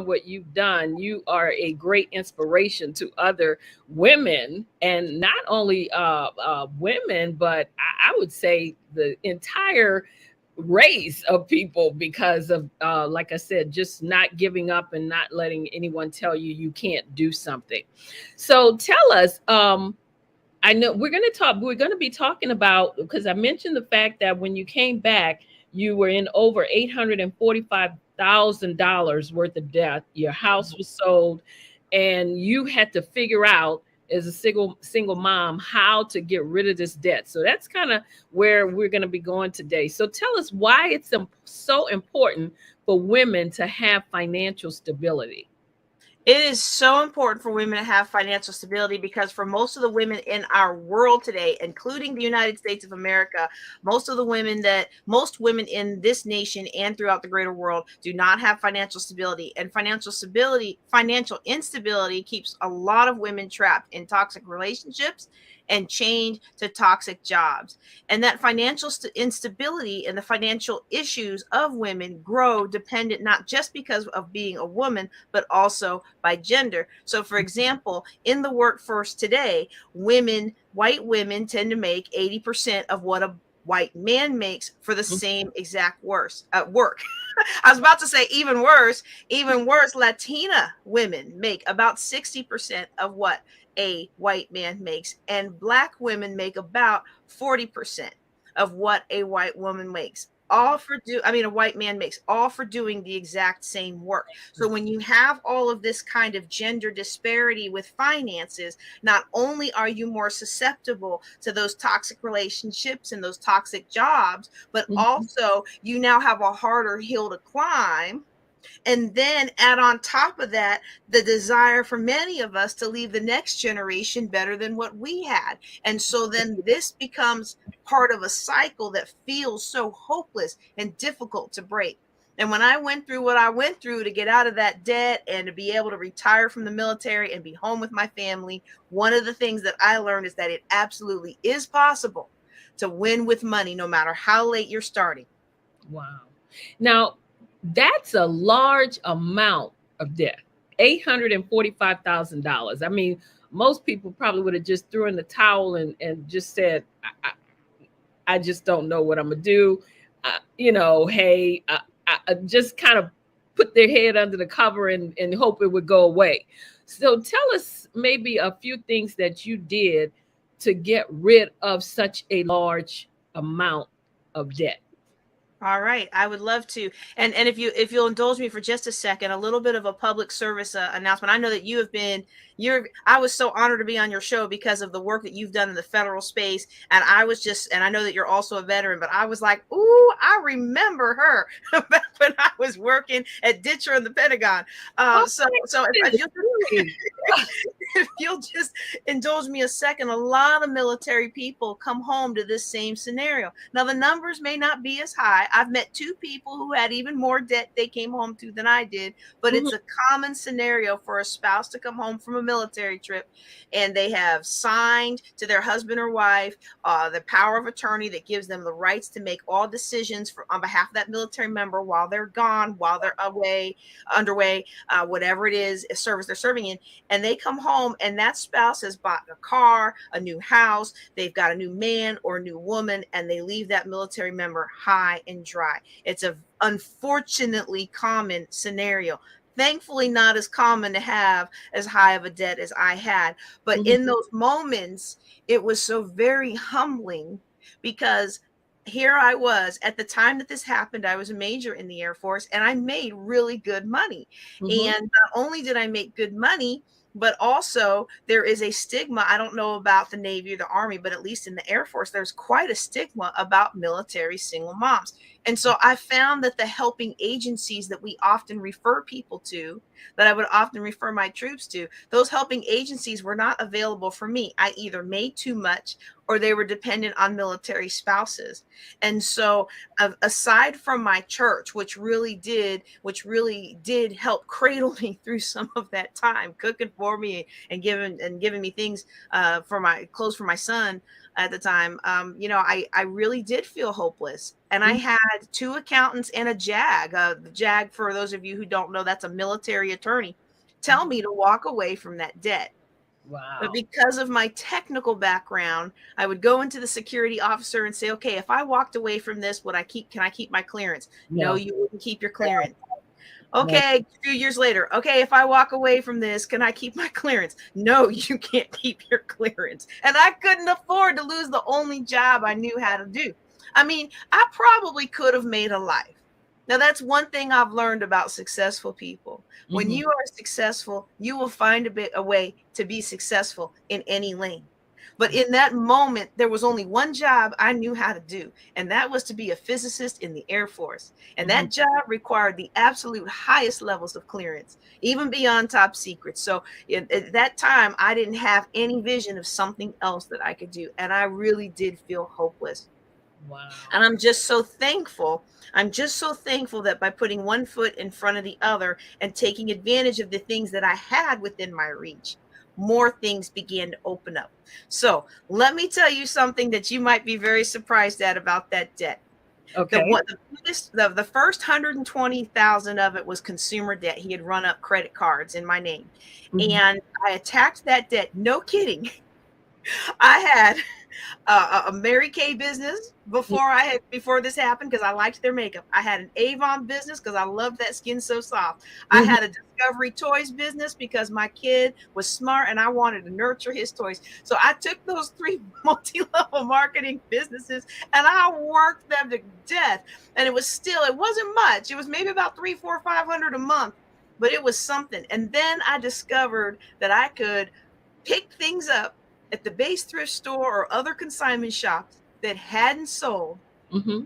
what you've done. You are a great inspiration to other women, and not only women, but I would say the entire race of people, because of like I said, just not giving up and not letting anyone tell you you can't do something. So tell us, I know we're going to be talking about, because I mentioned the fact that when you came back, you were in over $845,000 worth of debt. Your house was sold, and you had to figure out, as a single mom, how to get rid of this debt. So that's kind of where we're going to be going today. So tell us why it's so important for women to have financial stability. It is so important for women to have financial stability, because for most of the women in our world today, including the United States of America, most women in this nation and throughout the greater world do not have financial stability. And financial instability keeps a lot of women trapped in toxic relationships and chained to toxic jobs. And that financial instability and the financial issues of women grow dependent not just because of being a woman, but also by gender. So, for example, in the workforce today, white women tend to make 80% of what a white man makes for the same exact work. I was about to say even worse, Latina women make about 60% of what a white man makes, and black women make about 40% of what a white woman makes. A white man makes, all for doing the exact same work. So when you have all of this kind of gender disparity with finances, not only are you more susceptible to those toxic relationships and those toxic jobs, but Mhm. also you now have a harder hill to climb. And then add on top of that the desire for many of us to leave the next generation better than what we had. And so then this becomes part of a cycle that feels so hopeless and difficult to break. And when I went through what I went through to get out of that debt and to be able to retire from the military and be home with my family, one of the things that I learned is that it absolutely is possible to win with money no matter how late you're starting. Wow. Now, that's a large amount of debt. $845,000. I mean, most people probably would have just threw in the towel and just said, I just don't know what I'm going to do. Hey, I just kind of put their head under the cover and hope it would go away. So tell us maybe a few things that you did to get rid of such a large amount of debt. All right, I would love to. And if you'll indulge me for just a second, a little bit of a public service announcement. I know that I was so honored to be on your show because of the work that you've done in the federal space, and I know that you're also a veteran, but I was like, "Ooh, I remember her back when I was working at Ditcher in the Pentagon." Oh So my if goodness, you really? if you'll just indulge me a second, a lot of military people come home to this same scenario. Now, the numbers may not be as high. I've met two people who had even more debt they came home to than I did, but Mhm, it's a common scenario for a spouse to come home from a military trip and they have signed to their husband or wife the power of attorney that gives them the rights to make all decisions on behalf of that military member while they're gone, while they're underway, whatever it is, a service they're serving in. And they come home and that spouse has bought a car, a new house, they've got a new man or a new woman, and they leave that military member high and dry. It's a unfortunately common scenario. Thankfully, not as common to have as high of a debt as I had. But mhm. in those moments, it was so very humbling because here I was at the time that this happened. I was a major in the Air Force and I made really good money. Mhm. And not only did I make good money, but also there is a stigma. I don't know about the Navy or the Army, but at least in the Air Force, there's quite a stigma about military single moms. And so I found that the helping agencies that we often refer people to, that I would often refer my troops to, those helping agencies were not available for me. I either made too much or they were dependent on military spouses. And so, aside from my church, which really did help cradle me through some of that time, cooking for me and giving me things for my clothes for my son at the time, I really did feel hopeless. And I Mhm. had two accountants and a JAG. The JAG, for those of you who don't know, that's a military attorney, tell me to walk away from that debt. But Wow. because of my technical background, I would go into the security officer and say, okay, if I walked away from this, can I keep my clearance? No, No, you wouldn't keep your clearance. no. Okay, a few years later, okay, if I walk away from this, can I keep my clearance? No, you can't keep your clearance. And I couldn't afford to lose the only job I knew how to do. I mean, I probably could have made a life. Now, that's one thing I've learned about successful people. When Hmm. you are successful, you will find a way to be successful in any lane. But in that moment, there was only one job I knew how to do, and that was to be a physicist in the Air Force. And Hmm. that job required the absolute highest levels of clearance, even beyond top secret. So at that time, I didn't have any vision of something else that I could do. And I really did feel hopeless. Wow. And I'm just so thankful. I'm just so thankful that by putting one foot in front of the other and taking advantage of the things that I had within my reach, more things began to open up. So let me tell you something that you might be very surprised at about that debt. Okay. The first 120,000 of it was consumer debt. He had run up credit cards in my name. Hmm. And I attacked that debt. No kidding. I had a Mary Kay business before this happened because I liked their makeup. I had an Avon business because I loved that skin so soft. I Hmm. had a Discovery Toys business because my kid was smart and I wanted to nurture his toys. So I took those three multi-level marketing businesses and I worked them to death. And it wasn't much. It was maybe about 3, 4, 500 a month, but it was something. And then I discovered that I could pick things up at the base thrift store or other consignment shops that hadn't sold, Hmm.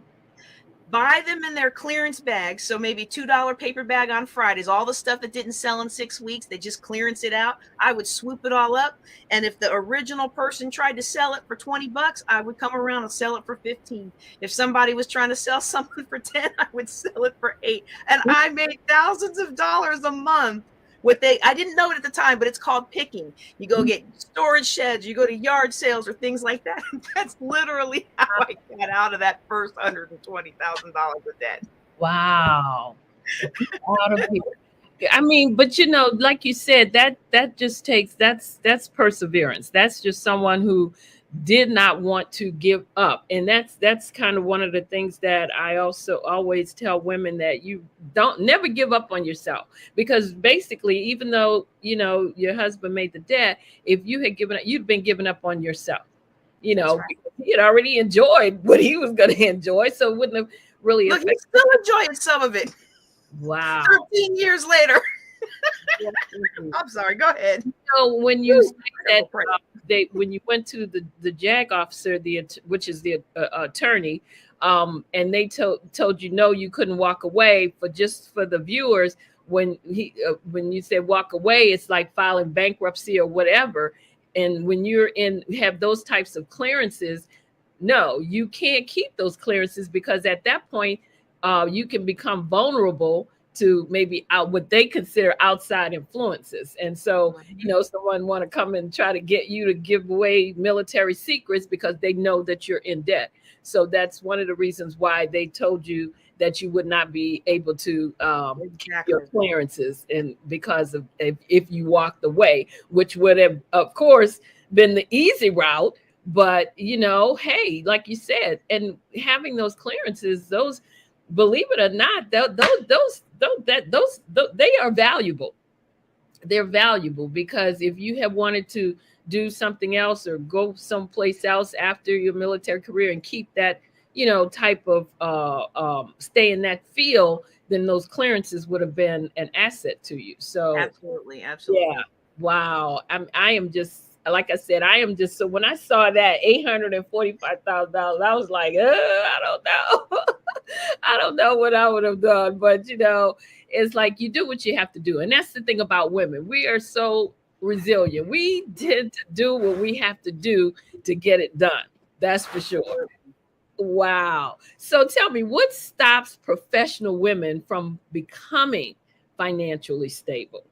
buy them in their clearance bags. So maybe $2 paper bag on Fridays, all the stuff that didn't sell in 6 weeks, they just clearance it out. I would swoop it all up. And if the original person tried to sell it for $20, I would come around and sell it for 15. If somebody was trying to sell something for 10, I would sell it for 8. And I made thousands of dollars a month. I didn't know it at the time, but it's called picking. You go get storage sheds, you go to yard sales or things like that. That's literally how I got out of that first $120,000 of debt. Wow. Out of here. I mean, but like you said, that just takes that's perseverance. That's just someone who did not want to give up. And that's kind of one of the things that I also always tell women, that you don't never give up on yourself. Because basically, even though, your husband made the debt, if you had given up, you'd been giving up on yourself. That's right. Because he had already enjoyed what he was going to enjoy, so it wouldn't have really Look, affected. he's still enjoying some of it Wow. 13 years later. I'm sorry, go ahead. So when you say Woo, that, incredible praise. when you went to the JAG officer, which is the attorney, and they told you no, you couldn't walk away. For the viewers, when you say walk away, it's like filing bankruptcy or whatever. And when have those types of clearances, no, you can't keep those clearances, because at that point, you can become vulnerable to maybe out what they consider outside influences. And so, Mhm. someone want to come and try to get you to give away military secrets because they know that you're in debt. So that's one of the reasons why they told you that you would not be able to keep your Exactly. clearances, and because of if you walked away, which would have, of course, been the easy route. But hey, like you said, and having those clearances, those, believe it or not, they are valuable. They're valuable because if you have wanted to do something else or go someplace else after your military career and keep that, type of stay in that field, then those clearances would have been an asset to you. So Absolutely. yeah. Absolutely. Wow. I am just, like I said, I am just, so when I saw that $845,000, I was like, I don't know. I don't know what I would have done, but it's like you do what you have to do. And that's the thing about women. We are so resilient. We tend to do what we have to do to get it done. That's for sure. Wow. So tell me, what stops professional women from becoming financially stable?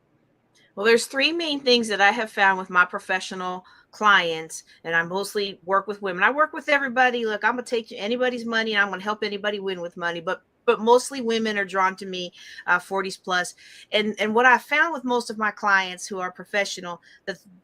Well, there's three main things that I have found with my professional clients, and I mostly work with women. I work with everybody. Look, I'm gonna take anybody's money, and I'm gonna help anybody win with money. But mostly women are drawn to me, 40s plus. And what I found with most of my clients who are professional,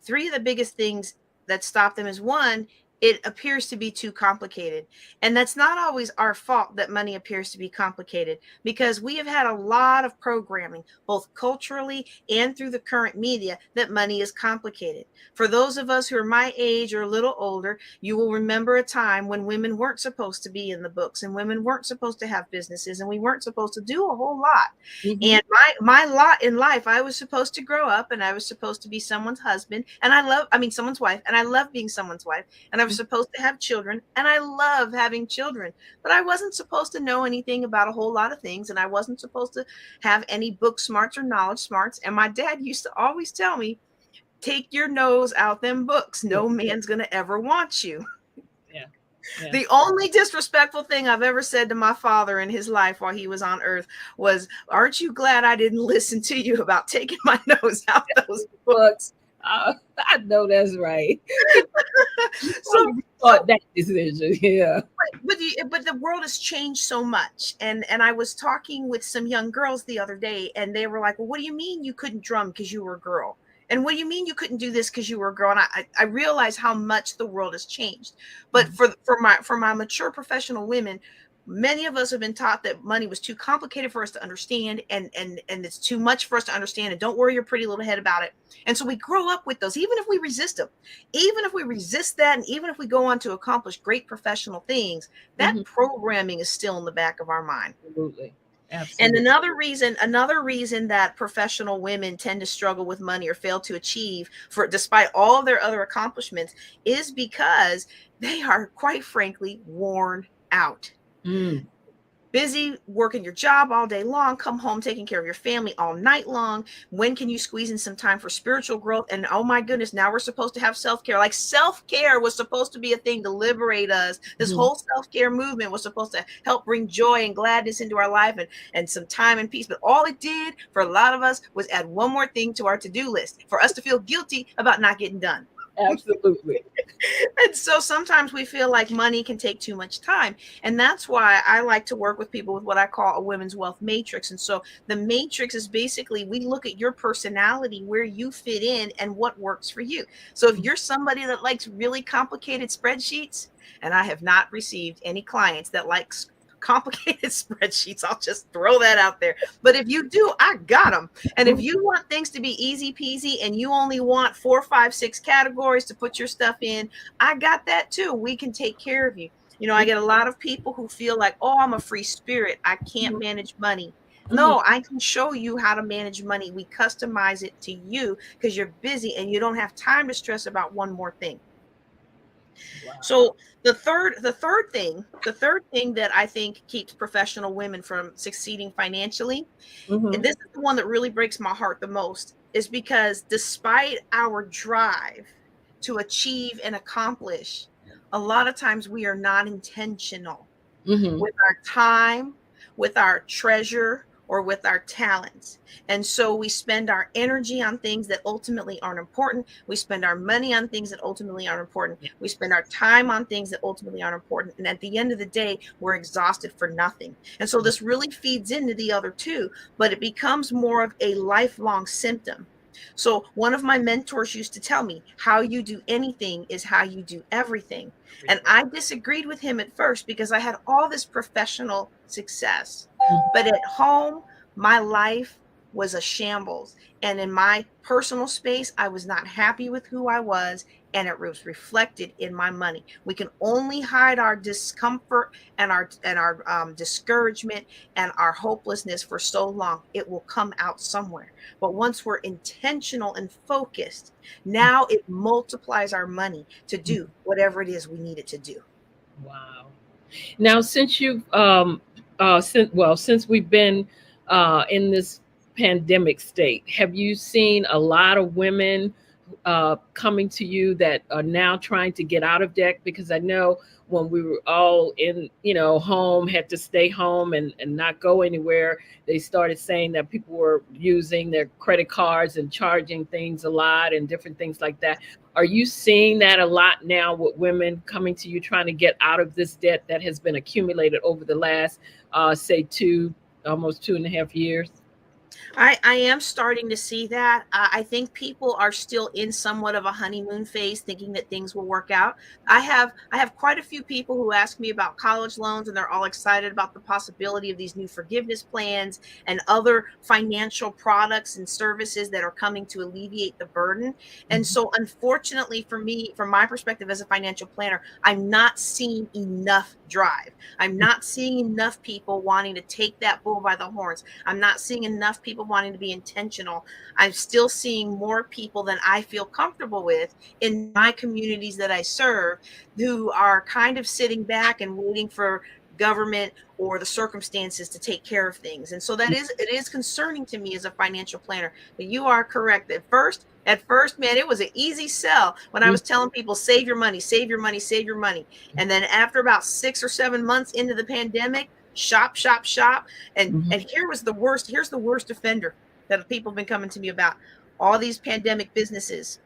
three of the biggest things that stop them is one, it appears to be too complicated. And that's not always our fault that money appears to be complicated, because we have had a lot of programming, both culturally and through the current media, that money is complicated. For those of us who are my age or a little older, you will remember a time when women weren't supposed to be in the books, and women weren't supposed to have businesses, and we weren't supposed to do a whole lot. Hmm. And my lot in life, I was supposed to grow up, and I was supposed to be someone's husband, and I mean someone's wife, and I love being someone's wife, and I was supposed to have children, and I love having children, but I wasn't supposed to know anything about a whole lot of things, and I wasn't supposed to have any book smarts or knowledge smarts. And my dad used to always tell me, take your nose out them books. Yeah, No man's going to ever want you. yeah, yeah. The only disrespectful thing I've ever said to my father in his life while he was on earth was, aren't you glad I didn't listen to you about taking my nose out those books? I know that's right. so, Probably so thought that decision. Yeah. but the world has changed so much. And I was talking with some young girls the other day, and they were like, well, what do you mean you couldn't drum because you were a girl? And what do you mean you couldn't do this because you were a girl? And I realized how much the world has changed. But Mhm. for my mature professional women, many of us have been taught that money was too complicated for us to understand, and it's too much for us to understand, and don't worry your pretty little head about it. And so we grow up with those, even if we resist them, even if we resist that, and even if we go on to accomplish great professional things, that Mhm. programming is still in the back of our mind. Absolutely. And Absolutely. another reason that professional women tend to struggle with money or fail to achieve, for despite all of their other accomplishments, is because they are, quite frankly, worn out. Mm. Busy working your job all day long, come home taking care of your family all night long. When can you squeeze in some time for spiritual growth? And oh my goodness, now we're supposed to have self-care. Like, self-care was supposed to be a thing to liberate us. This Mhm. whole self-care movement was supposed to help bring joy and gladness into our life, and some time and peace. But all it did for a lot of us was add one more thing to our to-do list for us to feel guilty about not getting done. Absolutely. And so sometimes we feel like money can take too much time. And that's why I like to work with people with what I call a women's wealth matrix. And so the matrix is basically, we look at your personality, where you fit in, and what works for you. So if you're somebody that likes really complicated spreadsheets, and I have not received any clients that likes complicated spreadsheets, I'll just throw that out there. But if you do, I got them. And if you want things to be easy peasy, and you only want 4, 5, 6 categories to put your stuff in, I got that too. We can take care of you. I get a lot of people who feel like, oh, I'm a free spirit, I can't Mhm. manage money. Mhm. No, I can show you how to manage money. We customize it to you because you're busy and you don't have time to stress about one more thing. Wow. So the third thing that I think keeps professional women from succeeding financially, and Mhm. this is the one that really breaks my heart the most, is because despite our drive to achieve and accomplish, a lot of times we are not intentional Mhm. with our time, with our treasure, or with our talents. And so we spend our energy on things that ultimately aren't important. We spend our money on things that ultimately aren't important. Yeah. We spend our time on things that ultimately aren't important. And at the end of the day, we're exhausted for nothing. And so this really feeds into the other two, but it becomes more of a lifelong symptom. So one of my mentors used to tell me, how you do anything is how you do everything. And Everything. I disagreed with him at first because I had all this professional success. Mhm. But at home, my life was a shambles. And in my personal space, I was not happy with who I was. And it was reflected in my money. We can only hide our discomfort and our discouragement and our hopelessness for so long. It will come out somewhere. But once we're intentional and focused, now it multiplies our money to do whatever it is we need it to do. Wow. Now, since you've since we've been in this pandemic state, have you seen a lot of women coming to you that are now trying to get out of debt? Because I know when we were all in, home, had to stay home and not go anywhere, they started saying that people were using their credit cards and charging things a lot and different things like that. Are you seeing that a lot now with women coming to you trying to get out of this debt that has been accumulated over the last, say, almost 2.5 years? I am starting to see that. I think people are still in somewhat of a honeymoon phase, thinking that things will work out. I have quite a few people who ask me about college loans, and they're all excited about the possibility of these new forgiveness plans and other financial products and services that are coming to alleviate the burden. And Mhm. so, unfortunately for me, from my perspective as a financial planner, I'm not seeing enough drive. I'm not seeing enough people wanting to take that bull by the horns. I'm not seeing enough people wanting to be intentional. I'm still seeing more people than I feel comfortable with in my communities that I serve, who are kind of sitting back and waiting for government or the circumstances to take care of things. And so it is concerning to me as a financial planner. But you are correct. At first, man, it was an easy sell when I Mhm. was telling people, save your money, save your money, save your money. And then after about 6 or 7 months into the pandemic, shop, shop, shop. And Mhm. and here's the worst offender that people have been coming to me about. All these pandemic businesses.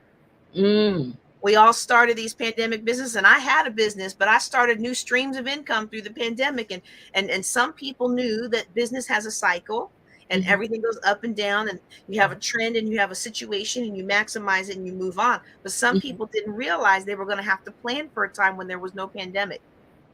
Mm. We all started these pandemic businesses, and I had a business, but I started new streams of income through the pandemic. And some people knew that business has a cycle and Mhm. everything goes up and down, and you have a trend and you have a situation and you maximize it and you move on. But some Mhm. people didn't realize they were going to have to plan for a time when there was no pandemic.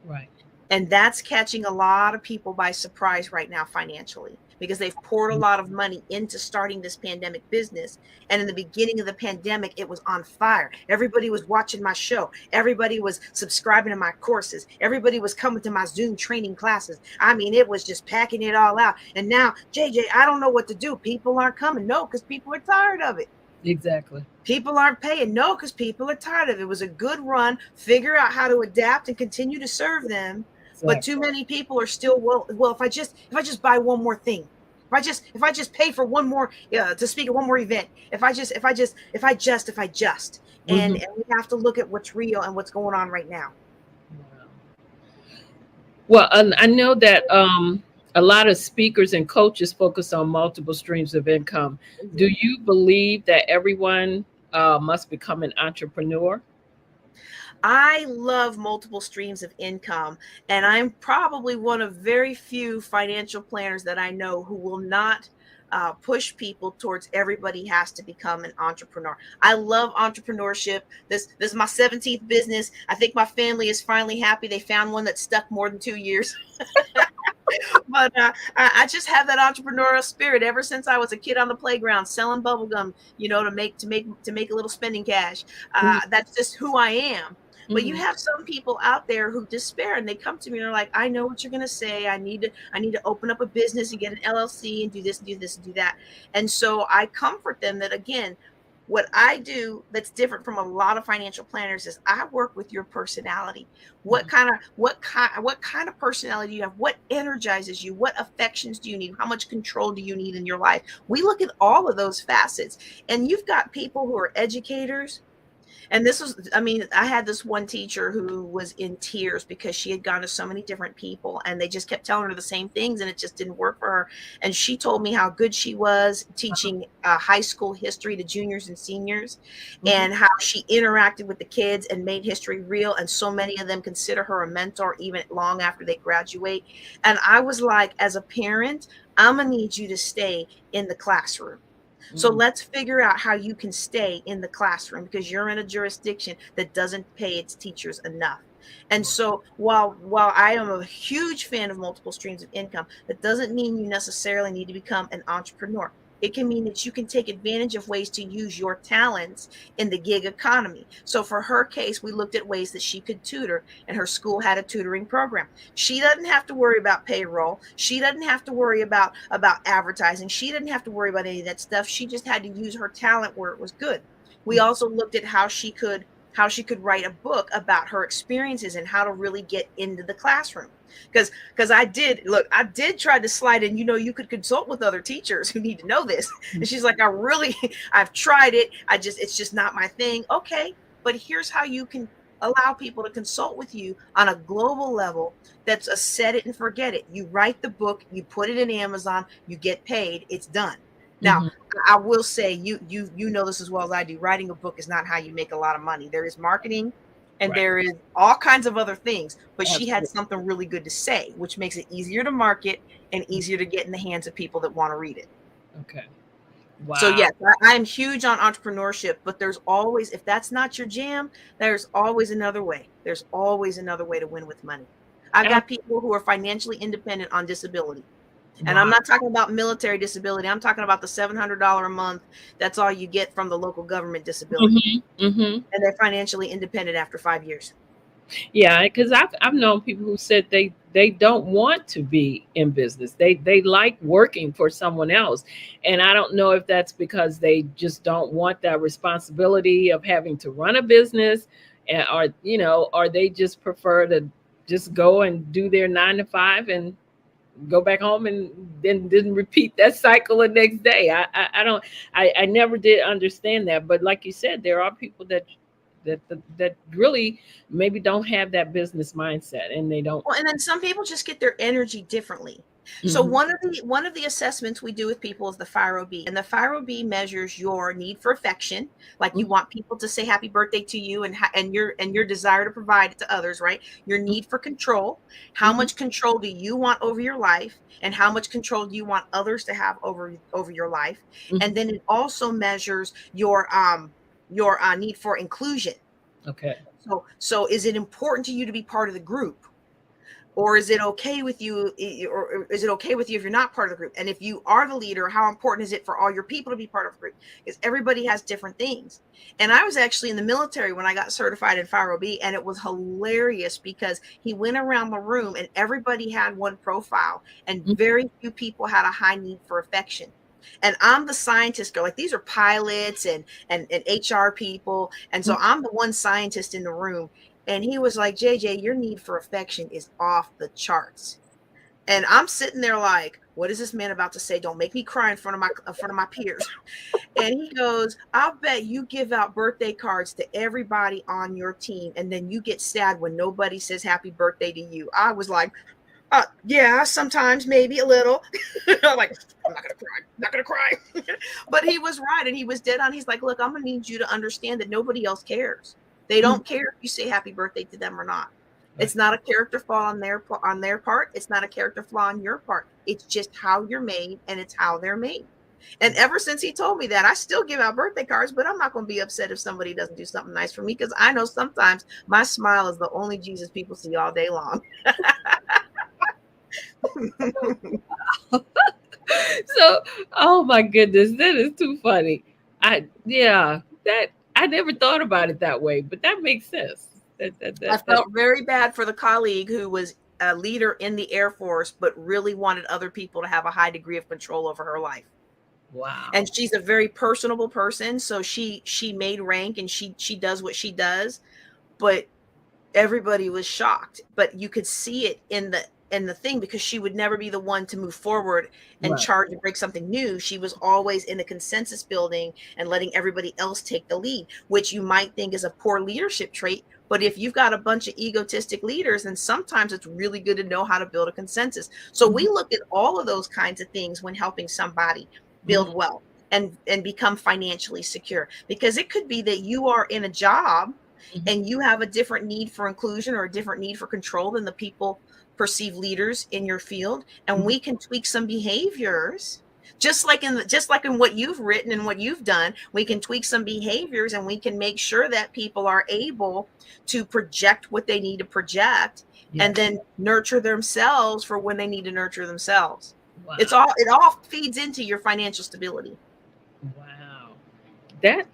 Right. And that's catching a lot of people by surprise right now financially, because they've poured a lot of money into starting this pandemic business. And in the beginning of the pandemic, it was on fire. Everybody was watching my show. Everybody was subscribing to my courses. Everybody was coming to my Zoom training classes. I mean, it was just packing it all out. And now, JJ, I don't know what to do. People aren't coming. No, because people are tired of it. Exactly. People aren't paying. No, because people are tired of it. It was a good run. Figure out how to adapt and continue to serve them. But too Exactly. many people are still, well, if I just buy one more thing, if I just pay for one more to speak at one more event, if I just, and Mhm. and we have to look at what's real and what's going on right now. Wow. Well, I know that a lot of speakers and coaches focus on multiple streams of income. Do Mhm. you believe that everyone must become an entrepreneur? I love multiple streams of income, and I'm probably one of very few financial planners that I know who will not push people towards everybody has to become an entrepreneur. I love entrepreneurship. This is my 17th business. I think my family is finally happy they found one that stuck more than 2 years. But I just have that entrepreneurial spirit ever since I was a kid on the playground selling bubble gum, to make a little spending cash. Mhm. That's just who I am. But you Mhm. have some people out there who despair, and they come to me and they're like, I know what you're going to say. I need to open up a business and get an LLC and do this and do this and do that. And so I comfort them that, again, what I do that's different from a lot of financial planners is I work with your personality. What kind of personality do you have? What energizes you? What affections do you need? How much control do you need in your life? We look at all of those facets. And you've got people who are educators, and this was, I mean, I had this one teacher who was in tears because she had gone to so many different people and they just kept telling her the same things and it just didn't work for her. And she told me how good she was teaching high school history to juniors and seniors, Mhm. and how she interacted with the kids and made history real. And so many of them consider her a mentor even long after they graduate. And I was like, as a parent, I'm going to need you to stay in the classroom. So Mhm. let's figure out how you can stay in the classroom, because you're in a jurisdiction that doesn't pay its teachers enough. And so while I am a huge fan of multiple streams of income, that doesn't mean you necessarily need to become an entrepreneur. It can mean that you can take advantage of ways to use your talents in the gig economy. So for her case, we looked at ways that she could tutor, and her school had a tutoring program. She doesn't have to worry about payroll. She doesn't have to worry about advertising. She didn't have to worry about any of that stuff. She just had to use her talent where it was good. We Mhm. also looked at how she could how she could write a book about her experiences and how to really get into the classroom. Because I did try to slide in, you could consult with other teachers who need to know this. And she's like, I've tried it. It's just not my thing. Okay, but here's how you can allow people to consult with you on a global level. That's a set it and forget it. You write the book, you put it in Amazon, you get paid, it's done. Now, Mm-hmm. I will say, you know this as well as I do. Writing a book is not how you make a lot of money. There is marketing and Right. there is all kinds of other things. But she had Absolutely. something really good to say, which makes it easier to market and easier to get in the hands of people that want to read it. Okay. So Wow. yes, I am huge on entrepreneurship, but there's always, if that's not your jam, there's always another way. There's always another way to win with money. I've Ab- got people who are financially independent on disability. And I'm Wow. not talking about military disability. I'm talking about the $700 a month. That's all you get from the local government disability. Mm-hmm. Mm-hmm. And they're financially independent after 5 years. Yeah, because I've known people who said they don't want to be in business. They like working for someone else, and I don't know if that's because they just don't want that responsibility of having to run a business, or or they just prefer to just go and do their 9 to 5 and go back home and then didn't repeat that cycle the next day. I don't I never did understand that. But like you said, there are people that really maybe don't have that business mindset and they don't. Well, and then some people just get their energy differently. So Mhm. one of the assessments we do with people is the FIRO-B, and the FIRO-B measures your need for affection, like you Mhm. want people to say happy birthday to you, and your desire to provide it to others, right? Your need for control, how Mhm. much control do you want over your life, and how much control do you want others to have over your life? And Mhm. then it also measures your need for inclusion. Okay. So is it important to you to be part of the group? Or is it okay with you, or is it okay with you if you're not part of the group? And if you are the leader, how important is it for all your people to be part of the group? Because everybody has different things. And I was actually in the military when I got certified in FIRO-B, and it was hilarious because he went around the room and everybody had one profile, and Mhm. very few people had a high need for affection. And I'm the scientist girl. Like, these are pilots and HR people. And so Mhm. I'm the one scientist in the room. And he was like, JJ, your need for affection is off the charts. And I'm sitting there like, what is this man about to say? Don't make me cry in front of my peers. And he goes, I'll bet you give out birthday cards to everybody on your team, and then you get sad when nobody says happy birthday to you. I was like, yeah, sometimes, maybe a little. I'm like, I'm not gonna cry, not gonna cry. But he was right, and he was dead on. He's like, look, I'm gonna need you to understand that nobody else cares. They Mhm. don't care if you say happy birthday to them or not. Right. It's not a character flaw on their part. It's not a character flaw on your part. It's just how you're made, and it's how they're made. And ever since he told me that, I still give out birthday cards, but I'm not going to be upset if somebody doesn't do something nice for me, because I know sometimes my smile is the only Jesus people see all day long. So, oh my goodness, that is too funny. Yeah, that I never thought about it that way, but that makes sense. I That felt very bad for the colleague who was a leader in the Air Force, but really wanted other people to have a high degree of control over her life. And wow. she's a very personable person, so she made rank, and she does what she does, but everybody was shocked. But you could see it in the thing, because she would never be the one to move forward and Right. charge and break something new. She was always in a consensus building and letting everybody else take the lead, which you might think is a poor leadership trait. But if you've got a bunch of egotistic leaders, then sometimes it's really good to know how to build a consensus. So we Mhm. look at all of those kinds of things when helping somebody Mhm. build wealth and become financially secure, because it could be that you are in a job Mhm. and you have a different need for inclusion or a different need for control than the people perceived leaders in your field, and Mhm. we can tweak some behaviors, just like in what you've written and what you've done. We can tweak some behaviors, and we can make sure that people are able to project what they need to project, and Yes. then nurture themselves for when they need to nurture themselves. It's Wow. all it all feeds into your financial stability. Wow. That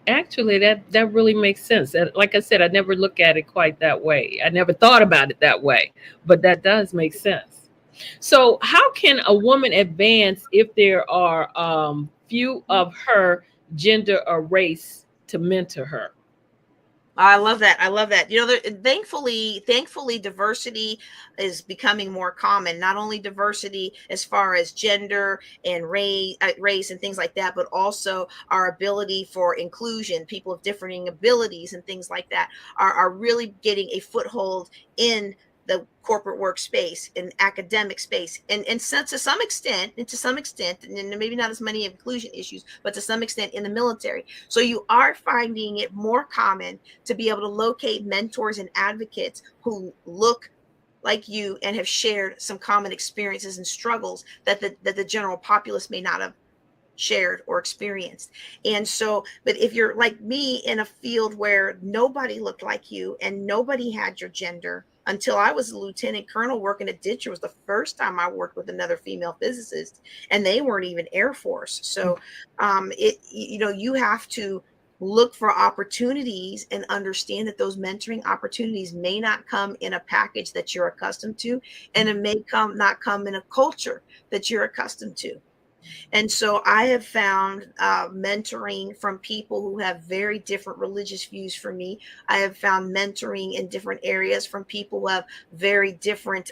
actually that really makes sense. And like I said, I never look at it quite that way. I never thought about it that way, but that does make sense. So, how can a woman advance if there are few of her gender or race to mentor her? I love that. I love that. Thankfully, diversity is becoming more common. Not only diversity as far as gender and race and things like that, but also our ability for inclusion. People of differing abilities and things like that are really getting a foothold in the corporate workspace and academic space, and so, to some extent, and maybe not as many inclusion issues, but to some extent in the military. So you are finding it more common to be able to locate mentors and advocates who look like you and have shared some common experiences and struggles that the general populace may not have shared or experienced. And so, but if you're like me in a field where nobody looked like you and nobody had your gender, until I was a lieutenant colonel working at Ditcher was the first time I worked with another female physicist, and they weren't even Air Force. So you have to look for opportunities and understand that those mentoring opportunities may not come in a package that you're accustomed to, and it may not come in a culture that you're accustomed to. And so I have found mentoring from people who have very different religious views from me. I have found mentoring in different areas from people who have very different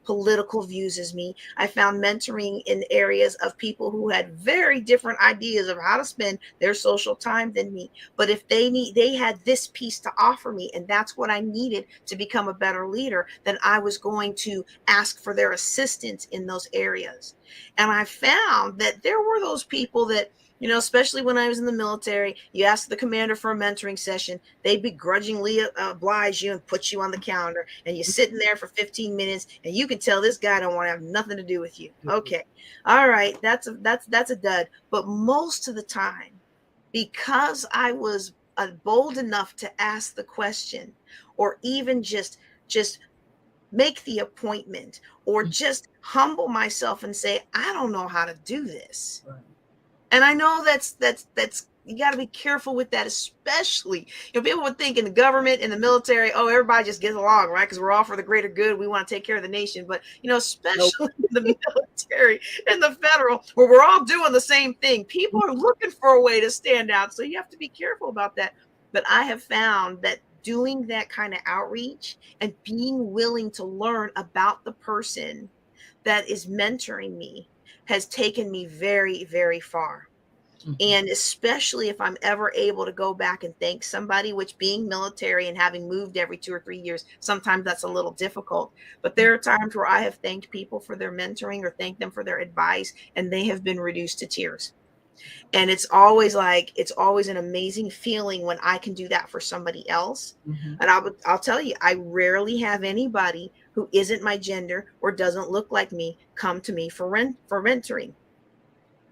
political views as me. I found mentoring in areas of people who had very different ideas of how to spend their social time than me. But if they had this piece to offer me, and that's what I needed to become a better leader, then I was going to ask for their assistance in those areas. And I found that there were those people that, especially when I was in the military, you ask the commander for a mentoring session, they begrudgingly oblige you and put you on the calendar, and you're sitting there for 15 minutes, and you can tell this guy don't want to have nothing to do with you. Okay. All right. That's a dud. But most of the time, because I was bold enough to ask the question, or even just make the appointment, or just humble myself and say, I don't know how to do this. Right. And I know that's you got to be careful with that, especially, people would think in the government, in the military, oh, everybody just gets along, right? Because we're all for the greater good. We want to take care of the nation. But, especially nope. In the military and the federal, where we're all doing the same thing, people are looking for a way to stand out. So you have to be careful about that. But I have found that doing that kind of outreach and being willing to learn about the person that is mentoring me has taken me very, very far. Mm-hmm. And especially if I'm ever able to go back and thank somebody, which, being military and having moved every 2 or 3 years, sometimes that's a little difficult. But there are times where I have thanked people for their mentoring or thanked them for their advice, and they have been reduced to tears. And it's always an amazing feeling when I can do that for somebody else. Mm-hmm. And I'll tell you, I rarely have anybody who isn't my gender or doesn't look like me come to me for mentoring.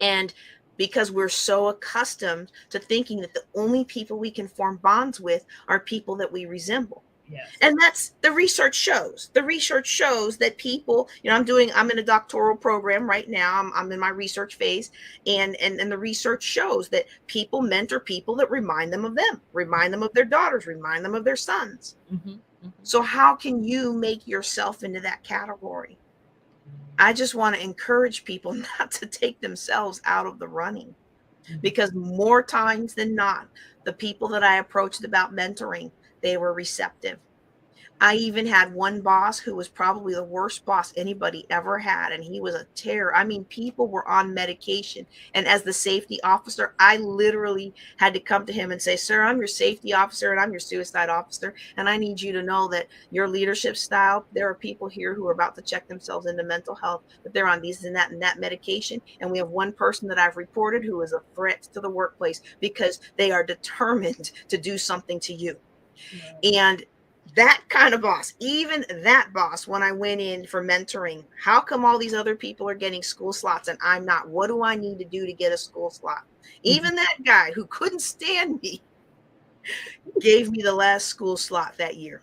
And because we're so accustomed to thinking that the only people we can form bonds with are people that we resemble. Yes. And that's the research shows. The research shows that people, I'm in a doctoral program right now. I'm in my research phase, and the research shows that people mentor people that remind them of their daughters, remind them of their sons. Mm-hmm. Mm-hmm. So how can you make yourself into that category? I just want to encourage people not to take themselves out of the running, because more times than not, the people that I approached about mentoring, they were receptive. I even had one boss who was probably the worst boss anybody ever had, and he was a terror. I mean, people were on medication. And as the safety officer, I literally had to come to him and say, sir, I'm your safety officer and I'm your suicide officer. And I need you to know that your leadership style, there are people here who are about to check themselves into mental health, but they're on these and that medication. And we have one person that I've reported who is a threat to the workplace because they are determined to do something to you. Yeah. And that kind of boss, even that boss, when I went in for mentoring, how come all these other people are getting school slots and I'm not? What do I need to do to get a school slot? Mm-hmm. Even that guy who couldn't stand me gave me the last school slot that year.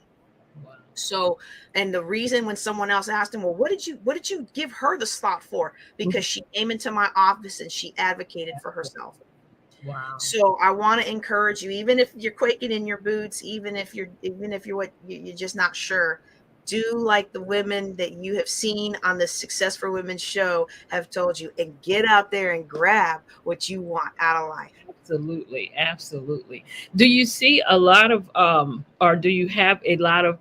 Wow. So, and the reason, when someone else asked him, well, what did you give her the slot for? Because she came into my office and she advocated for herself. Wow. So I want to encourage you, even if you're quaking in your boots, even if you're just not sure, do like the women that you have seen on the Success for Women show have told you, and get out there and grab what you want out of life. Absolutely, absolutely. Do you see a lot of, or do you have a lot of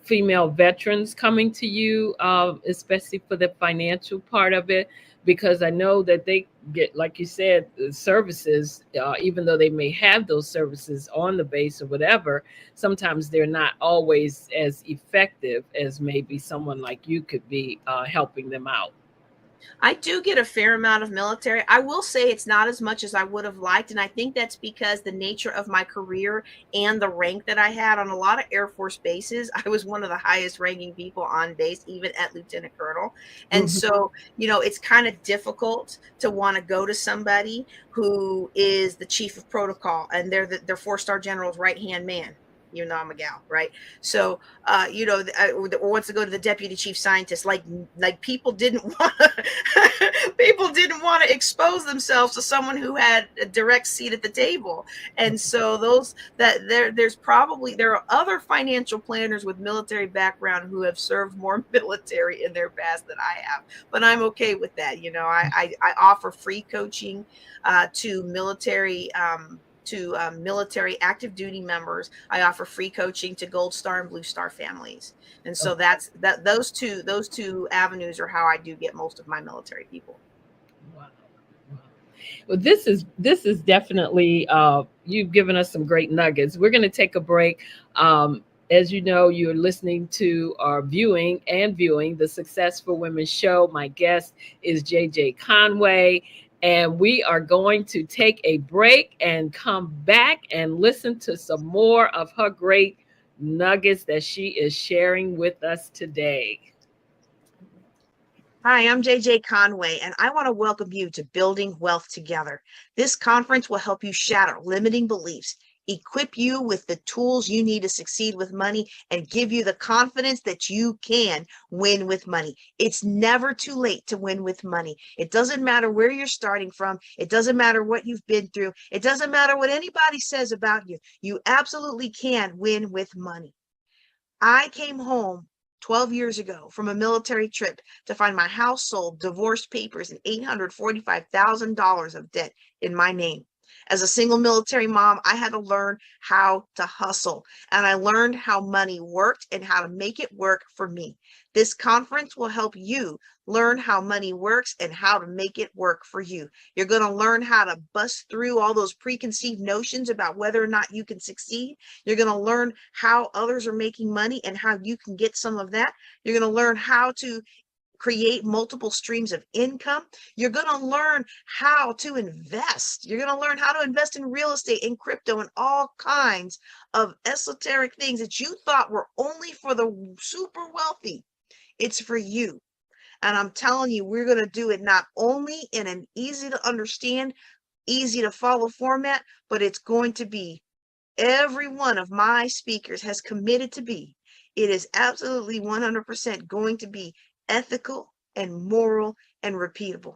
female veterans coming to you, especially for the financial part of it? Because I know that they get, like you said, services, even though they may have those services on the base or whatever, sometimes they're not always as effective as maybe someone like you could be helping them out. I do get a fair amount of military. I will say it's not as much as I would have liked. And I think that's because the nature of my career and the rank that I had on a lot of Air Force bases, I was one of the highest ranking people on base, even at Lieutenant Colonel. And Mhm. so, it's kind of difficult to want to go to somebody who is the chief of protocol and they're 4-star general's right hand man. I'm a gal, right? So, wants to go to the deputy chief scientist. Like people didn't want people didn't want to expose themselves to someone who had a direct seat at the table. And so there are other financial planners with military background who have served more military in their past than I have, but I'm okay with that. I offer free coaching to military active duty members. I offer free coaching to Gold Star and Blue Star families. And so those two avenues are how I do get most of my military people. Wow. Wow. Well, this is definitely, you've given us some great nuggets. We're going to take a break. As you know, you're listening to our viewing the Successful Women show. My guest is JJ Conway, and we are going to take a break and come back and listen to some more of her great nuggets that she is sharing with us today. Hi, I'm JJ Conway, and I want to welcome you to Building Wealth Together. This conference will help you shatter limiting beliefs, equip you with the tools you need to succeed with money, and give you the confidence that you can win with money. It's never too late to win with money. It doesn't matter where you're starting from. It doesn't matter what you've been through. It doesn't matter what anybody says about you. You absolutely can win with money. I came home 12 years ago from a military trip to find my house sold, divorce papers, and $845,000 of debt in my name. As a single military mom, I had to learn how to hustle, and I learned how money worked and how to make it work for me. This conference will help you learn how money works and how to make it work for you. You're going to learn how to bust through all those preconceived notions about whether or not you can succeed. You're going to learn how others are making money and how you can get some of that. You're going to learn how to create multiple streams of income. You're going to learn how to invest. You're going to learn how to invest in real estate, in crypto, and all kinds of esoteric things that you thought were only for the super wealthy. It's for you. And I'm telling you, we're going to do it not only in an easy to understand, easy to follow format, but it's going to be, every one of my speakers has committed to be, it is absolutely 100% going to be ethical and moral and repeatable.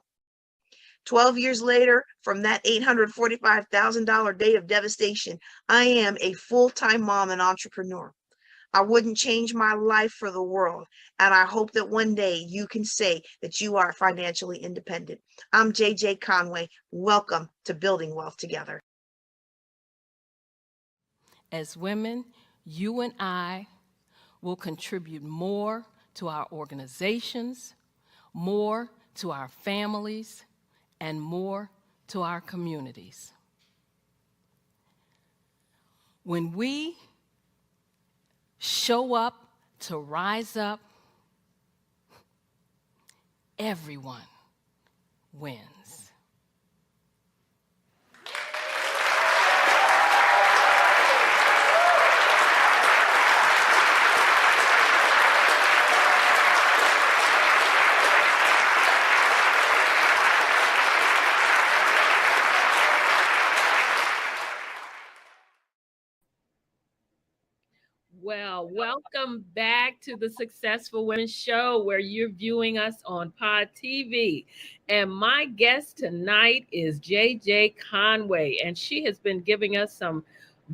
12 years later, from that $845,000 day of devastation, I am a full-time mom and entrepreneur. I wouldn't change my life for the world. And I hope that one day you can say that you are financially independent. I'm JJ Conway. Welcome to Building Wealth Together. As women, you and I will contribute more to our organizations, more to our families, and more to our communities. When we show up to rise up, everyone wins. Well, welcome back to the Successful Women Show, where you're viewing us on Pod TV. And my guest tonight is JJ Conway, and she has been giving us some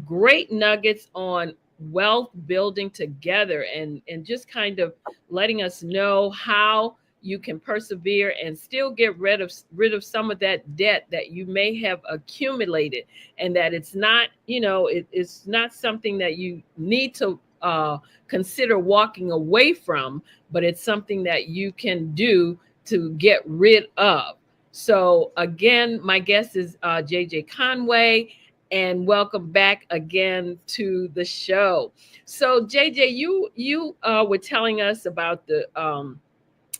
great nuggets on wealth building together, and just kind of letting us know how you can persevere and still get rid of some of that debt that you may have accumulated, and that it's not, it's not something that you need to consider walking away from, but it's something that you can do to get rid of. So again, my guest is JJ Conway, and welcome back again to the show. So JJ, you were telling us about the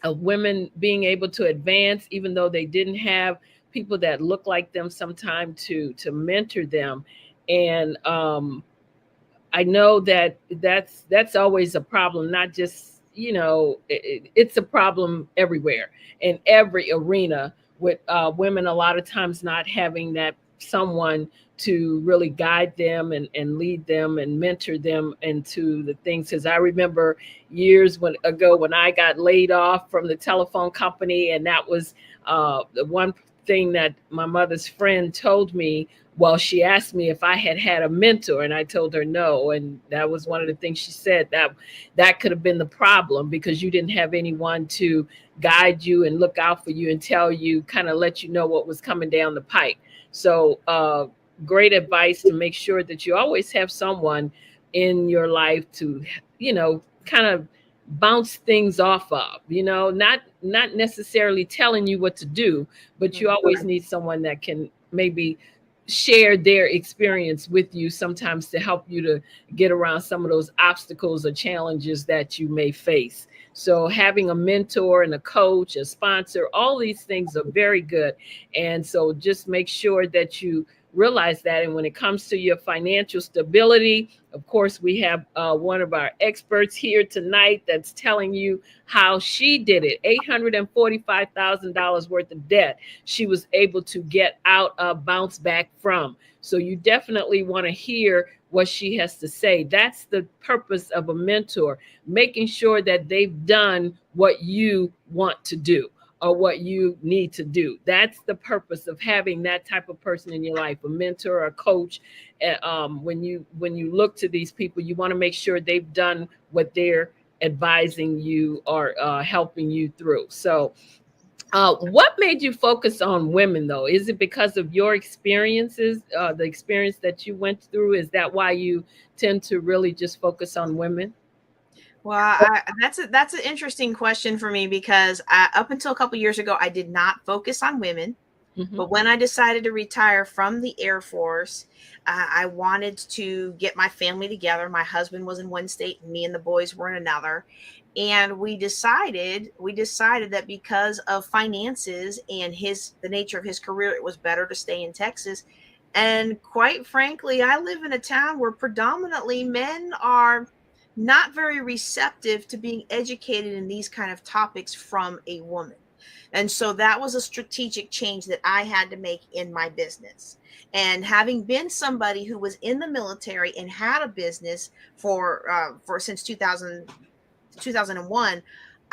of women being able to advance even though they didn't have people that look like them sometime to mentor them. And I know that that's always a problem, not just, it's a problem everywhere in every arena, with women a lot of times not having that someone to really guide them and lead them and mentor them into the things. Because I remember ago when I got laid off from the telephone company, and that was the one thing that my mother's friend told me. Well, she asked me if I had had a mentor, and I told her no. And that was one of the things she said, that could have been the problem, because you didn't have anyone to guide you and look out for you and tell you, kind of let you know what was coming down the pike. So, great advice to make sure that you always have someone in your life to, kind of bounce things off of, not necessarily telling you what to do, but you always need someone that can maybe share their experience with you sometimes to help you to get around some of those obstacles or challenges that you may face. So having a mentor and a coach, a sponsor, all these things are very good. And so just make sure that you realize that. And when it comes to your financial stability, of course, we have one of our experts here tonight that's telling you how she did it. $845,000 worth of debt she was able to get out of, bounce back from. So you definitely want to hear what she has to say. That's the purpose of a mentor, making sure that they've done what you want to do or what you need to do. That's the purpose of having that type of person in your life, a mentor, a coach. When you look to these people, you want to make sure they've done what they're advising you or helping you through. So what made you focus on women, though? Is it because of your experiences, the experience that you went through? Is that why you tend to really just focus on women? Well, that's an interesting question for me, because up until a couple years ago, I did not focus on women. Hmm. But when I decided to retire from the Air Force, I wanted to get my family together. My husband was in one state, and me and the boys were in another. And we decided that because of finances and the nature of his career, it was better to stay in Texas. And quite frankly, I live in a town where predominantly men are not very receptive to being educated in these kind of topics from a woman. And so that was a strategic change that I had to make in my business. And having been somebody who was in the military and had a business for since 2001,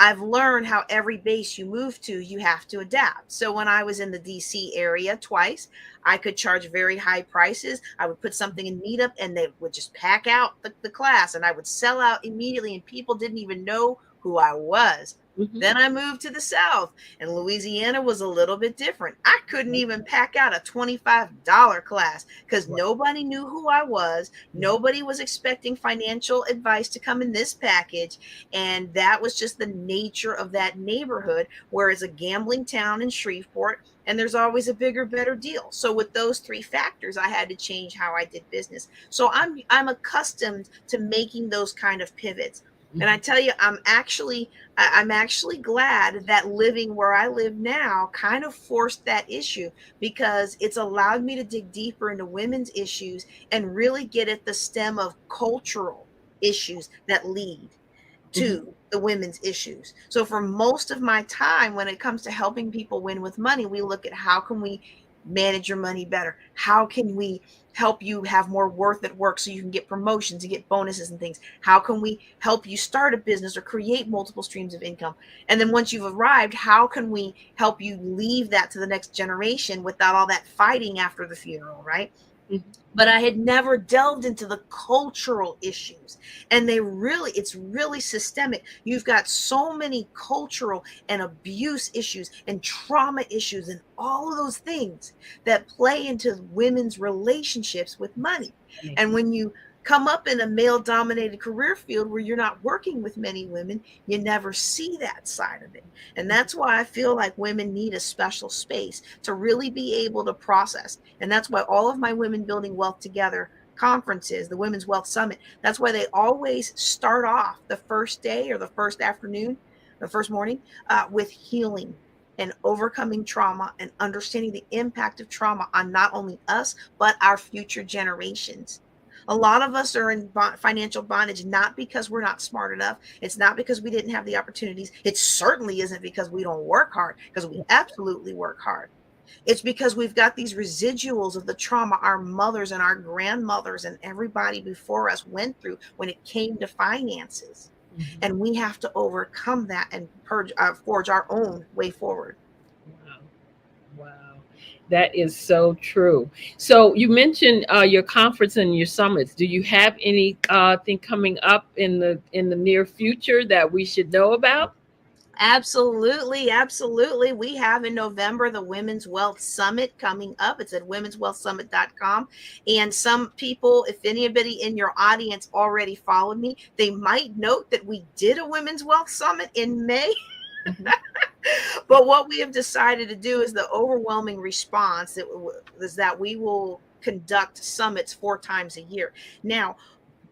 I've learned how every base you move to, you have to adapt. So when I was in the DC area twice, I could charge very high prices. I would put something in meetup and they would just pack out the class, and I would sell out immediately, and people didn't even know who I was. Hmm. Then I moved to the South, and Louisiana was a little bit different. I couldn't even pack out a $25 class because nobody knew who I was. Nobody was expecting financial advice to come in this package. And that was just the nature of that neighborhood, where it's a gambling town in Shreveport, and there's always a bigger, better deal. So with those three factors, I had to change how I did business. So I'm accustomed to making those kind of pivots. And I tell you, I'm actually glad that living where I live now kind of forced that issue, because it's allowed me to dig deeper into women's issues and really get at the stem of cultural issues that lead Hmm. to the women's issues. So for most of my time, when it comes to helping people win with money, we look at how can we manage your money better? How can we help you have more worth at work so you can get promotions and get bonuses and things? How can we help you start a business or create multiple streams of income? And then once you've arrived, how can we help you leave that to the next generation without all that fighting after the funeral, right? Mhm. but I had never delved into the cultural issues. And it's really systemic. You've got so many cultural and abuse issues and trauma issues and all of those things that play into women's relationships with money. Funny. And when you come up in a male dominated career field where you're not working with many women, you never see that side of it. And that's why I feel like women need a special space to really be able to process. And that's why all of my Women Building Wealth Together conferences, the Women's Wealth Summit, that's why they always start off the first day or the first afternoon, the first morning, with healing and overcoming trauma and understanding the impact of trauma on not only us, but our future generations. A lot of us are in financial bondage, not because we're not smart enough. It's not because we didn't have the opportunities. It certainly isn't because we don't work hard, because we absolutely work hard. It's because we've got these residuals of the trauma our mothers and our grandmothers and everybody before us went through when it came to finances. Mhm. And we have to overcome that and forge our own way forward. Wow. Wow. That is so true. So you mentioned your conference and your summits. Do you have any thing coming up in the near future that we should know about? Absolutely, absolutely. We have in November the Women's Wealth Summit coming up. It's at womenswealthsummit.com. And some people, if anybody in your audience already followed me, they might note that we did a Women's Wealth Summit in May. Mhm. But what we have decided to do is the overwhelming response is that we will conduct summits 4 times a year. Now,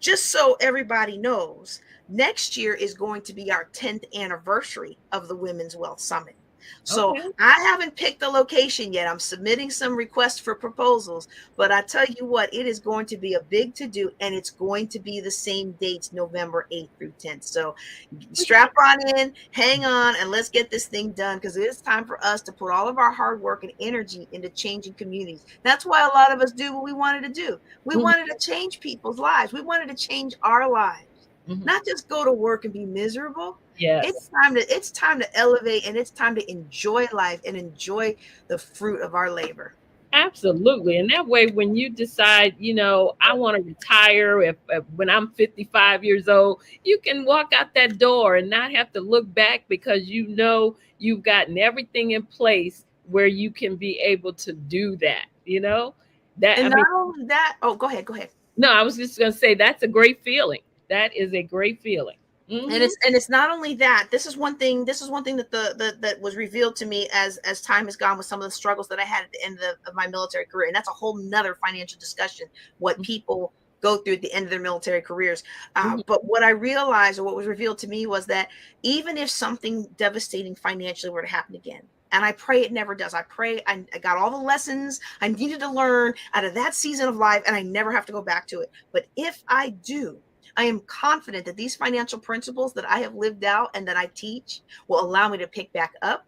just so everybody knows, next year is going to be our 10th anniversary of the Women's Wealth Summit. So Okay. I haven't picked the location yet. I'm submitting some requests for proposals, but I tell you what, it is going to be a big to do, and it's going to be the same dates, November 8th through 10th. So strap on in, hang on, and let's get this thing done because it is time for us to put all of our hard work and energy into changing communities. That's why a lot of us do what we wanted to do. We Mhm. wanted to change people's lives. We wanted to change our lives, Mhm. not just go to work and be miserable. Yes. It's time to elevate, and it's time to enjoy life and enjoy the fruit of our labor. Absolutely. And that way, when you decide, I want to retire, if when I'm 55 years old, you can walk out that door and not have to look back because you've gotten everything in place where you can be able to do that, That, I And mean, not only that, oh, go ahead, go ahead. no, I was just going to say that's a great feeling. That is a great feeling. And Hmm. it's not only that. This is one thing that that was revealed to me as time has gone with some of the struggles that I had at the end of my military career. And that's a whole nother financial discussion, what people go through at the end of their military careers. Hmm. But what I realized, or what was revealed to me, was that even if something devastating financially were to happen again, and I pray it never does. I pray I got all the lessons I needed to learn out of that season of life, and I never have to go back to it. But if I do, I am confident that these financial principles that I have lived out and that I teach will allow me to pick back up,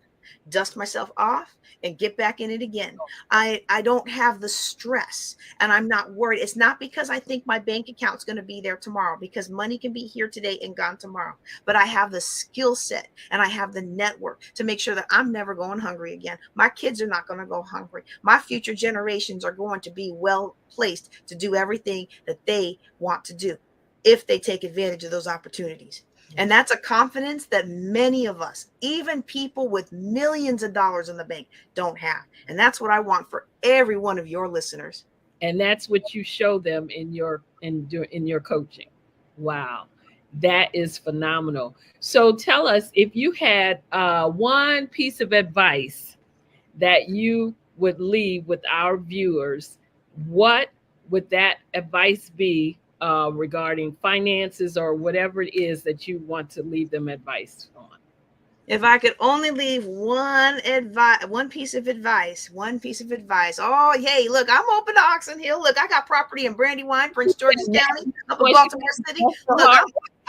dust myself off, and get back in it again. I don't have the stress, and I'm not worried. It's not because I think my bank account's going to be there tomorrow, because money can be here today and gone tomorrow. But I have the skill set and I have the network to make sure that I'm never going hungry again. My kids are not going to go hungry. My future generations are going to be well placed to do everything that they want to do if they take advantage of those opportunities. And that's a confidence that many of us, even people with millions of dollars in the bank, don't have. And that's what I want for every one of your listeners. And that's what you show them in your coaching. Wow, that is phenomenal. So tell us, if you had one piece of advice that you would leave with our viewers, what would that advice be regarding finances or whatever it is that you want to leave them advice on? If I could only leave one piece of advice. Oh, hey, look, I'm open to Oxon Hill. Look, I got property in Brandywine, Prince George's County, up in Once you Baltimore City. get the Look, heart,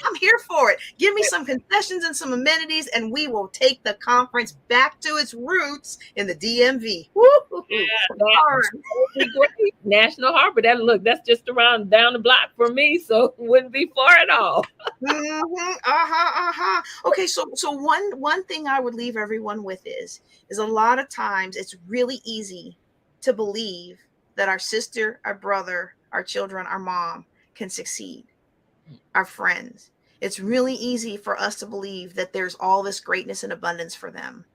I'm here for it. Give me some concessions and some amenities, and we will take the conference back to its roots in the DMV. Woo-hoo-hoo. that All would be great. National Harbor. That's just around down the block for me, so it wouldn't be far at all. Okay, so one thing I would leave everyone with is a lot of times it's really easy to believe that our sister, our brother, our children, our mom can succeed, our friends. It's really easy for us to believe that there's all this greatness and abundance for them.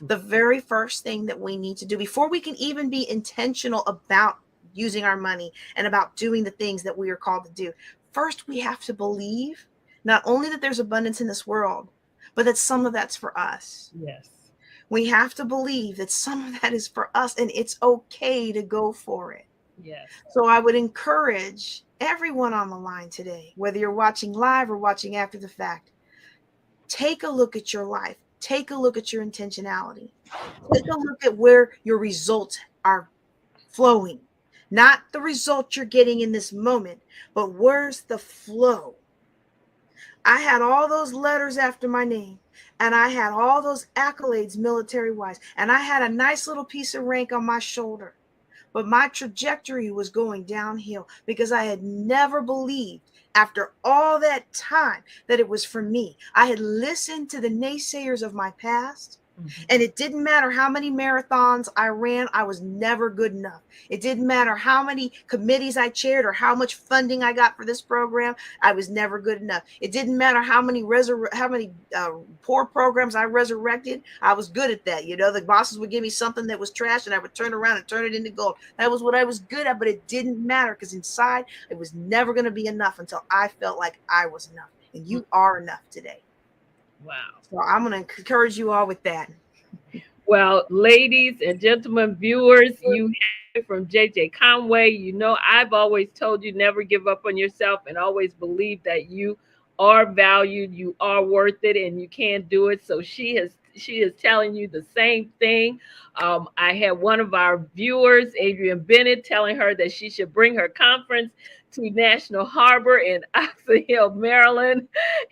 The very first thing that we need to do before we can even be intentional about using our money and about doing the things that we are called to do, first we have to believe not only that there's abundance in this world, but that some of that's for us. Yes. We have to believe that some of that is for us and it's okay to go for it. Yes. So I would encourage everyone on the line today, whether you're watching live or watching after the fact, take a look at your life. Take a look at your intentionality. Take a look at where your results are flowing. Not the result you're getting in this moment, but where's the flow? I had all those letters after my name, and I had all those accolades military wise, and I had a nice little piece of rank on my shoulder. But my trajectory was going downhill because I had never believed after all that time that it was for me. I had listened to the naysayers of my past. And it didn't matter how many marathons I ran, I was never good enough. It didn't matter how many committees I chaired or how much funding I got for this program, I was never good enough. It didn't matter how many poor programs I resurrected, I was good at that. You know, the bosses would give me something that was trash and I would turn around and turn it into gold. That was what I was good at, but it didn't matter because inside it was never going to be enough until I felt like I was enough. And you are enough today. Wow. So I'm going to encourage you all with that. Well, ladies and gentlemen, viewers, you have it from JJ Conway. You know, I've always told you never give up on yourself and always believe that you are valued, you are worth it, and you can do it. So she is telling you the same thing. I had one of our viewers, Adrian Bennett, telling her that she should bring her conference to National Harbor in Oxon Hill, Maryland.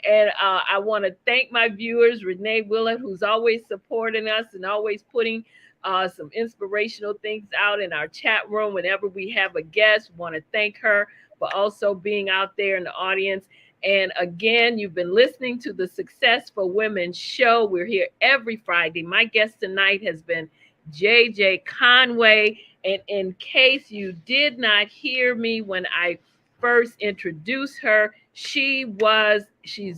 And I want to thank my viewers, Renee Willett, who's always supporting us and always putting some inspirational things out in our chat room whenever we have a guest. Want to thank her for also being out there in the audience. And again, you've been listening to the Success for Women show. We're here every Friday. My guest tonight has been JJ Conway. And in case you did not hear me when I first introduced her, she's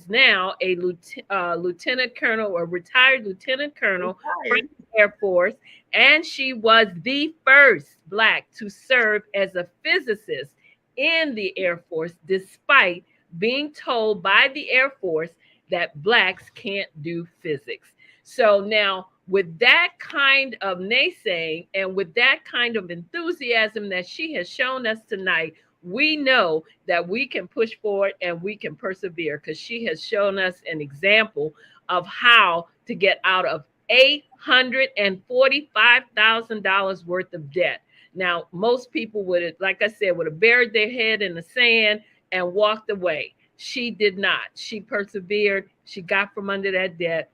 now a lieutenant colonel or retired lieutenant colonel from the Air Force. And she was the first Black to serve as a physicist in the Air Force, despite being told by the Air Force that Blacks can't do physics. So now, with that kind of naysaying and with that kind of enthusiasm that she has shown us tonight, we know that we can push forward and we can persevere because she has shown us an example of how to get out of $845,000 worth of debt. Now, most people would have, like I said, would have buried their head in the sand and walked away. She did not. She persevered. She got from under that debt.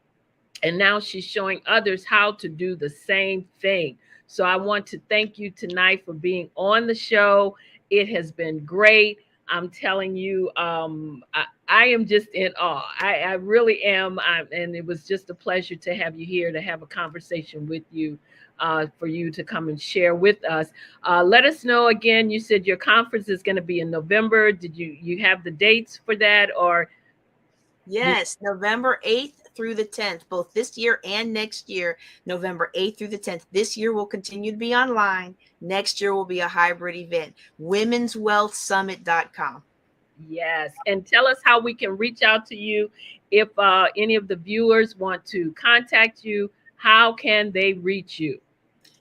And now she's showing others how to do the same thing. So I want to thank you tonight for being on the show. It has been great. I'm telling you, I am just in awe. I really am. And it was just a pleasure to have you here to have a conversation with you, for you to come and share with us. Let us know again. You said your conference is going to be in November. Did you have the dates for that, or? Yes, November 8th through the 10th, both this year and next year, November 8th through the 10th. This year will continue to be online. Next year will be a hybrid event. womenswealthsummit.com. Yes. And tell us how we can reach out to you. If any of the viewers want to contact you, how can they reach you?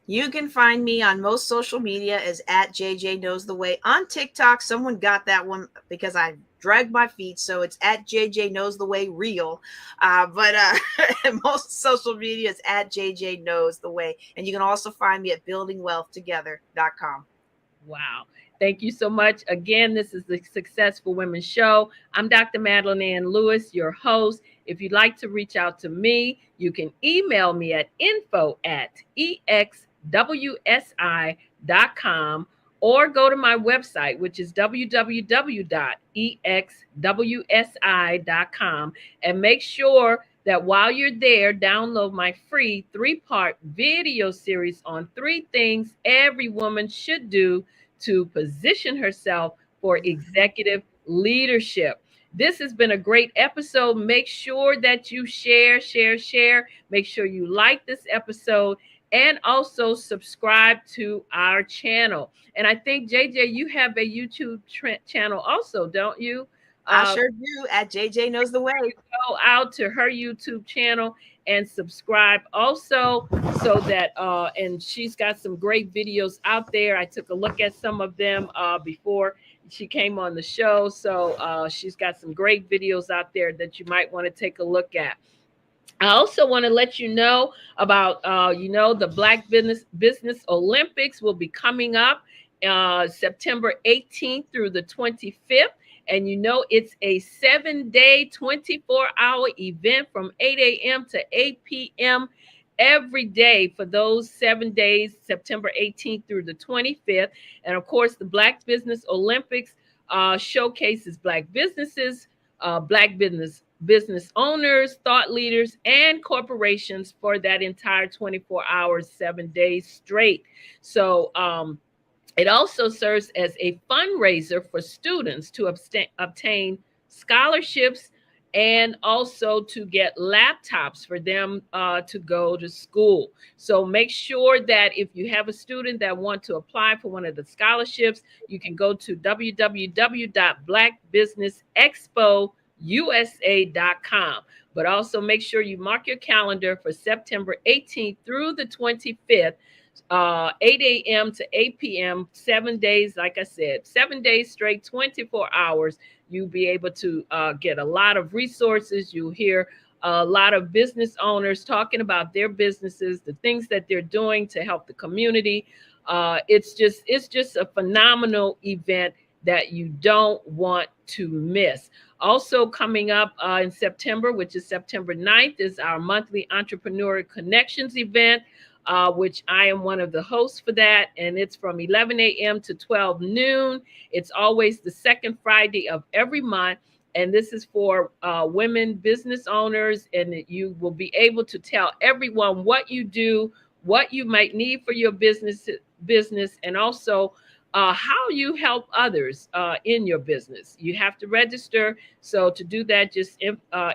You can find me on most social media as at JJ Knows the Way. On TikTok, someone got that one because I dragged my feet, so it's at JJ Knows the Way Real. But most social media is at JJ Knows the Way. And you can also find me at buildingwealthtogether.com. Wow. Thank you so much. Again, this is the Successful Women Show. I'm Dr. Madeline Ann Lewis, your host. If you'd like to reach out to me, you can email me at info@exwsi.com or go to my website, which is www.exwsi.com, and make sure that while you're there, download my free 3-part video series on 3 things every woman should do to position herself for executive leadership. This has been a great episode. Make sure that you share, share, share. Make sure you like this episode and also subscribe to our channel. And I think, JJ, you have a YouTube channel also, don't you? I sure do, at JJ Knows the Way. Go out to her YouTube channel and subscribe also, so that and she's got some great videos out there. I took a look at some of them before she came on the show. So she's got some great videos out there that you might want to take a look at. I also want to let you know about, the Black Business Olympics will be coming up September 18th through the 25th. And it's a 7-day, 24-hour event from 8 a.m. to 8 p.m. every day for those 7 days, September 18th through the 25th. And of course, the Black Business Olympics showcases Black businesses, Black business owners, thought leaders, and corporations for that entire 24 hours, 7 days straight. So it also serves as a fundraiser for students to obtain scholarships and also to get laptops for them to go to school. So make sure that if you have a student that want to apply for one of the scholarships, you can go to www.blackbusinessexpousa.com. But also make sure you mark your calendar for September 18th through the 25th, 8 a.m. to 8 p.m., 7 days, like I said, 7 days straight, 24 hours. You'll be able to get a lot of resources. You'll hear a lot of business owners talking about their businesses, the things that they're doing to help the community. It's just a phenomenal event that you don't want to miss. Also coming up in September, which is September 9th, is our monthly Entrepreneur Connections event, which I am one of the hosts for that. And it's from 11 a.m. to 12 noon. It's always the second Friday of every month. And this is for women business owners. And you will be able to tell everyone what you do, what you might need for your business, and also how you help others in your business. You have to register. So to do that, just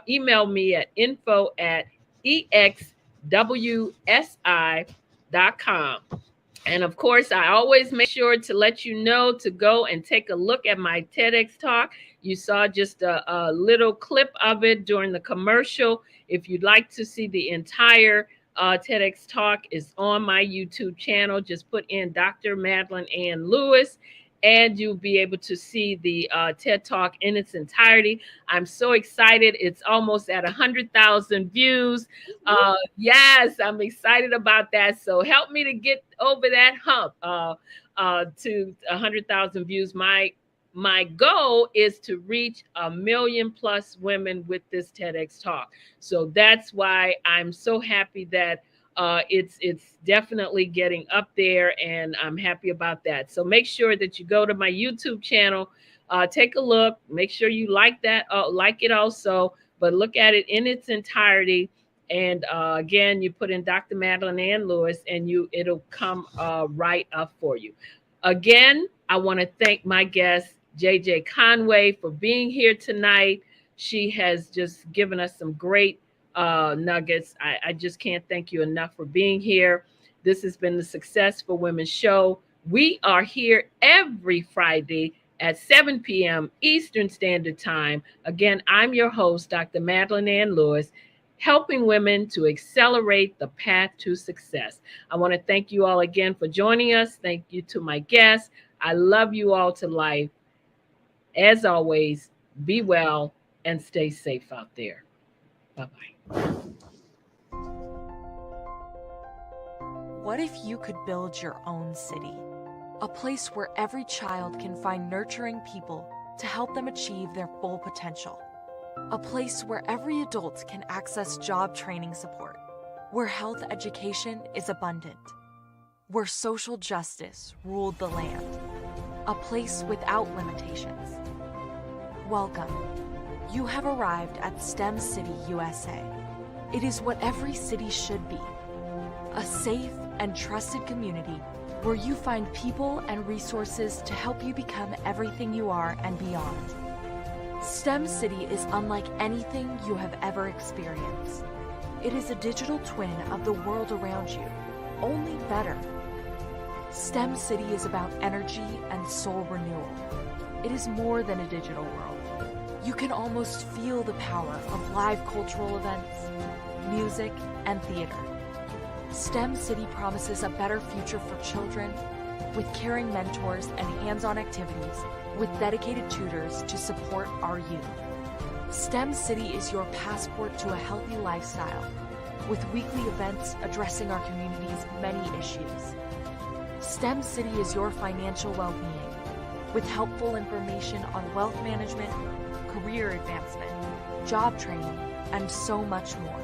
email me at info@exwsi.com. And of course, I always make sure to let you know to go and take a look at my TEDx talk. You saw just a little clip of it during the commercial. If you'd like to see the entire TEDx talk, is on my YouTube channel. Just put in Dr. Madeline Ann Lewis, and you'll be able to see the TED Talk in its entirety. I'm so excited. It's almost at 100,000 views. Yes, I'm excited about that. So help me to get over that hump to 100,000 views. My goal is to reach 1 million plus women with this TEDx Talk. So that's why I'm so happy that it's definitely getting up there, and I'm happy about that. So make sure that you go to my YouTube channel, take a look, make sure you like it also, but look at it in its entirety. And again, you put in Dr. Madeline Ann Lewis, and it'll come right up for you. Again, I want to thank my guest, JJ Conway, for being here tonight. She has just given us some great nuggets. I just can't thank you enough for being here. This has been the Success for Women show. We are here every Friday at 7 p.m. Eastern Standard Time. Again, I'm your host, Dr. Madeline Ann Lewis, helping women to accelerate the path to success. I want to thank you all again for joining us. Thank you to my guests. I love you all to life. As always, be well and stay safe out there. Bye-bye. What if you could build your own city? A place where every child can find nurturing people to help them achieve their full potential. A place where every adult can access job training support. Where health education is abundant. Where social justice ruled the land. A place without limitations. Welcome. You have arrived at STEM City, USA. It is what every city should be. A safe and trusted community where you find people and resources to help you become everything you are and beyond. STEM City is unlike anything you have ever experienced. It is a digital twin of the world around you, only better. STEM City is about energy and soul renewal. It is more than a digital world. You can almost feel the power of live cultural events, music, and theater. STEM City promises a better future for children with caring mentors and hands-on activities with dedicated tutors to support our youth. STEM City is your passport to a healthy lifestyle with weekly events addressing our community's many issues. STEM City is your financial well-being with helpful information on wealth management, career advancement, job training, and so much more.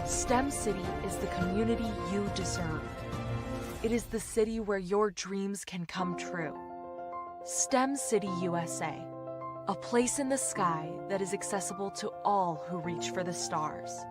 STEM City is the community you deserve. It is the city where your dreams can come true. STEM City USA, a place in the sky that is accessible to all who reach for the stars.